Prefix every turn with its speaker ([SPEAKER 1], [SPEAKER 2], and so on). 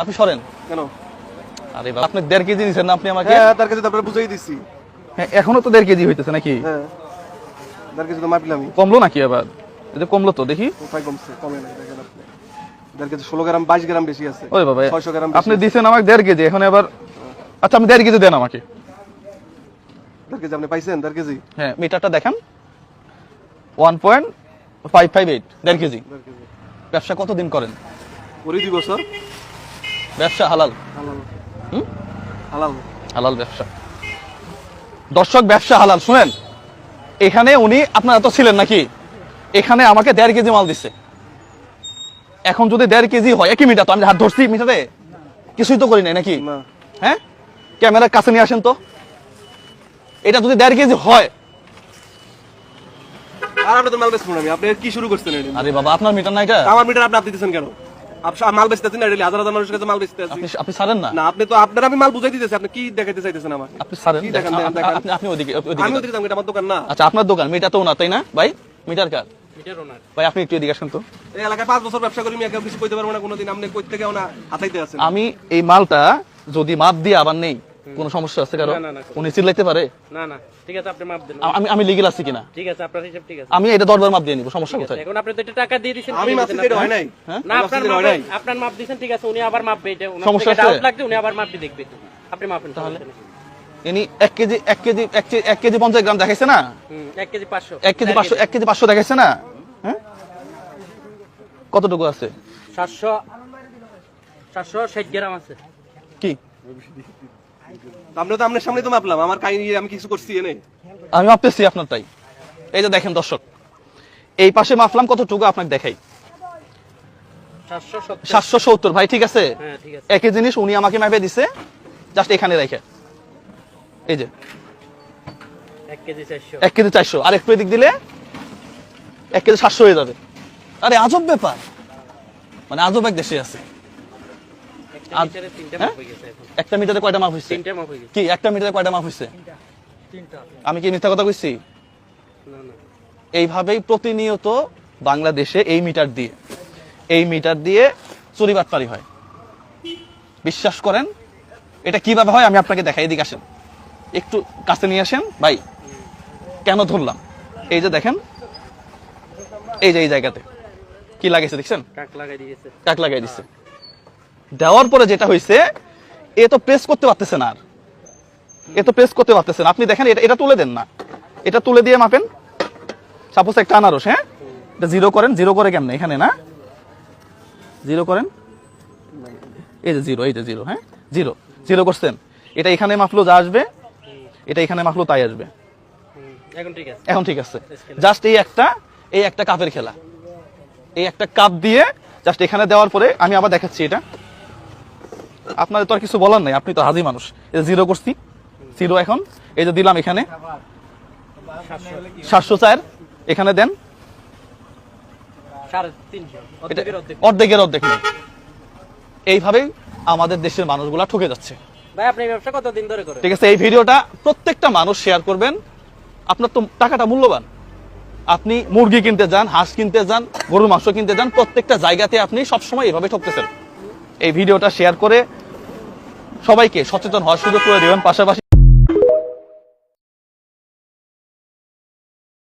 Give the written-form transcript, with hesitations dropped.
[SPEAKER 1] আপনি সরেন
[SPEAKER 2] কেন?
[SPEAKER 1] আরে বাবা, আপনি 1.5 কেজি দিচ্ছেন না আপনি আমাকে?
[SPEAKER 2] হ্যাঁ, 1.5 কেজি তো আপনারা বুঝাই দিছি।
[SPEAKER 1] হ্যাঁ, এখনো তো 1.5 কেজি হইতেছে নাকি?
[SPEAKER 2] হ্যাঁ, 1.5 কেজি তো মাপলামই।
[SPEAKER 1] কমলো নাকি আবার? এটা কমলো তো দেখি।
[SPEAKER 2] কোথায় কমছে? কমে নাই, দেখেন আপনি। 1.5 কেজি 16 গ্রাম 22 গ্রাম বেশি আছে।
[SPEAKER 1] ওই বাবা,
[SPEAKER 2] 600 গ্রাম
[SPEAKER 1] আপনি দিছেন আমাকে 1.5 কেজি, এখন আবার আচ্ছা আপনি 1.5 কেজি দেন আমাকে।
[SPEAKER 2] 1.5 কেজি আপনি পাইছেন? 1.5 কেজি?
[SPEAKER 1] হ্যাঁ, মিটারটা দেখান। 1.558, 1.5 কেজি।
[SPEAKER 2] 1.5 কেজি।
[SPEAKER 1] ব্যবসা কতদিন করেন?
[SPEAKER 2] ওরই 2 বছর।
[SPEAKER 1] ব্যবসা হালাল?
[SPEAKER 2] হালাল।
[SPEAKER 1] হুম?
[SPEAKER 2] হালাল।
[SPEAKER 1] হালাল ব্যবসা। দর্শক, ব্যবসা হালাল। শুনেন, এখানে উনি আপনারা তো ছিলেন নাকি? এখানে আমাকে 1.5 কেজি মাল দিচ্ছে। এখন যদি 1.5 কেজি হয়, একই মিটার তো, আমি হাত ধরছি মিটারে, কিছুই তো করি নাই নাকি?
[SPEAKER 2] না।
[SPEAKER 1] হ্যাঁ, ক্যামেরার কাছে নিয়ে আসেন তো। এটা যদি 1.5 কেজি হয়,
[SPEAKER 2] আর আপনি তো মাল বেচবেন আমি। আপনি কি শুরু করছেন এটা?
[SPEAKER 1] আরে বাবা, আপনার মিটার না এটা?
[SPEAKER 2] আমার মিটার আপনি দিতেছেন কেন? মাল বেচতেছেন না, হাজার হাজার মানুষের কাছে মাল বেচতেছেন।
[SPEAKER 1] আপনি ছাড়েন না।
[SPEAKER 2] না, আপনি তো আপনার আমি মাল বুঝাই দিতেছি, আপনি কি দেখাইতে চাইতেছেন আমাকে?
[SPEAKER 1] আপনি ছাড়েন।
[SPEAKER 2] কি দেখেন? দেখেন।
[SPEAKER 1] আপনি ওদিকে
[SPEAKER 2] আমি ওদিকে যাবো, এটা আমার দোকান না।
[SPEAKER 1] আচ্ছা, আপনার দোকান, মিটার তো ওনার, তাই না ভাই? মিটার কার?
[SPEAKER 2] মিটার ওনার।
[SPEAKER 1] ভাই আপনি একটু এদিকে আসেন তো।
[SPEAKER 2] এই এলাকায় 5 বছর ব্যবসা করি, আমি কেউ কিছু কইতে পারবো না কোনোদিন। আপনি কই থেকে ওনা হাতাইতে আছেন?
[SPEAKER 1] আমি এই মালটা যদি মাপ দিয়ে আবার নেই, কোনো সমস্যা আছে কারো? উনি চিল্লাইতে পারে?
[SPEAKER 3] না না, ঠিক আছে, আপনি মাপ দেন।
[SPEAKER 1] আমি লিগেল আছি কিনা?
[SPEAKER 3] ঠিক আছে, আপনার হিসাব ঠিক আছে।
[SPEAKER 1] আমি এটা 10 বার মাপ দিয়ে নিব, সমস্যা কোথায়?
[SPEAKER 3] এখন আপনি তো এটা টাকা দিয়ে দিয়েছেন,
[SPEAKER 2] আমি মাপ দিতে হয় নাই।
[SPEAKER 3] না আপনার মাপ দিয়েছেন, ঠিক আছে, উনি আবার মাপবে। এটা উনার
[SPEAKER 1] সমস্যা
[SPEAKER 3] থেকে
[SPEAKER 1] আছে?
[SPEAKER 3] ডাউট লাগবে, উনি আবার মাপবে, দেখবে। আপনি মাপেন তাহলে।
[SPEAKER 1] ইনি 1 কেজি 50 গ্রাম দেখাইছে না?
[SPEAKER 3] 1 কেজি 500।
[SPEAKER 1] 1 কেজি 500, 1 কেজি 500 দেখাইছে না? হ্যাঁ, কতটুকু আছে?
[SPEAKER 3] 760 গ্রাম আছে।
[SPEAKER 1] কি
[SPEAKER 2] আপনি তো আপনার সামনে তো মাপলাম, আমার কাহিনী আমি কিছু করছি এনে।
[SPEAKER 1] আমি মাপতেছি আপনার, তাই এই যে দেখেন দর্শক, এই পাশে মাপলাম কতটুকু আপনাকে দেখাই।
[SPEAKER 3] 770।
[SPEAKER 1] 770 ভাই, ঠিক আছে?
[SPEAKER 3] হ্যাঁ, ঠিক আছে।
[SPEAKER 1] একই জিনিস উনি আমাকে মাপে দিছে, জাস্ট এখানে রেখে। এই যে
[SPEAKER 3] 1 কেজি 400।
[SPEAKER 1] 1 কেজি 400, আর একটু এদিক দিলে 1 কেজি 700 হয়ে যাবে। আরে আজব ব্যাপার, মানে আজব এক দেশে আছে।
[SPEAKER 3] একটা মিটারে 3টা মাপ হয়ে গেছে এখন।
[SPEAKER 1] একটা মিটারে কয়টা মাপ হইছে?
[SPEAKER 3] 3টা মাপ হয়ে গেছে।
[SPEAKER 1] কি একটা মিটারে কয়টা মাপ হইছে?
[SPEAKER 3] 3টা।
[SPEAKER 1] আমি কি মিথ্যা কথা কইছি?
[SPEAKER 3] না না,
[SPEAKER 1] এইভাবেই প্রতিনিয়ত বাংলাদেশে এই মিটার দিয়ে চুরি বাটপারি হয়। বিশ্বাস করেন, এটা কিভাবে হয় আমি আপনাকে দেখাই। এদিকে আসেন, একটু কাছে নিয়ে আসেন ভাই। কেন ধরলাম? এই যে দেখেন, এই যে এই জায়গাতে কি লাগাইছে দেখছেন?
[SPEAKER 3] টাক লাগাই দিয়েছে।
[SPEAKER 1] কাক লাগাই দিচ্ছে। দেওয়ার পরে যেটা হইছে, এ তো প্রেস করতে পারতেছে না, আপনি দেখেন, এটা তুলে দেন না, এটা তুলে দিয়ে মাপেন। সাপোজ একটা আনারস, হ্যাঁ, এটা জিরো করেন। জিরো করে কেমনে? এখানে না, জিরো করেন, এই যে জিরো, এই যে জিরো, হ্যাঁ, জিরো করছেন। এটা এখানে মাপলো যা আসবে, এটা এখানে মাপলো তাই আসবে।
[SPEAKER 3] এখন ঠিক আছে।
[SPEAKER 1] জাস্ট এই একটা কাপের খেলা। এই একটা কাপ দিয়ে জাস্ট এখানে দেওয়ার পরে আমি আবার দেখাচ্ছি। এটা আপনাদের তো আর কিছু বলার নাই, আপনি তো হাজি মানুষ। এই জিরো করছি, জিরো এখন এই যে দিলাম এখানে 704, এখানে দেন
[SPEAKER 3] 350।
[SPEAKER 1] অর্ধেকের অর্ধেক নেই। এইভাবেই আমাদের দেশের মানুষগুলা ঠকে যাচ্ছে।
[SPEAKER 3] ভাই, আপনি এই ব্যবসা কতদিন ধরে করেন?
[SPEAKER 1] ঠিক আছে, এই ভিডিওটা প্রত্যেকটা মানুষ শেয়ার করবেন। আপনার তো টাকাটা মূল্যবান। আপনি মুরগি কিনতে যান, হাঁস কিনতে যান, গরুর মাংস কিনতে যান, প্রত্যেকটা জায়গাতে আপনি সবসময় এভাবে ঠকতেছেন। এই ভিডিওটা শেয়ার করে সবাইকে সচেতন হওয়ার সুযোগ করে দেবেন। পাশাপাশি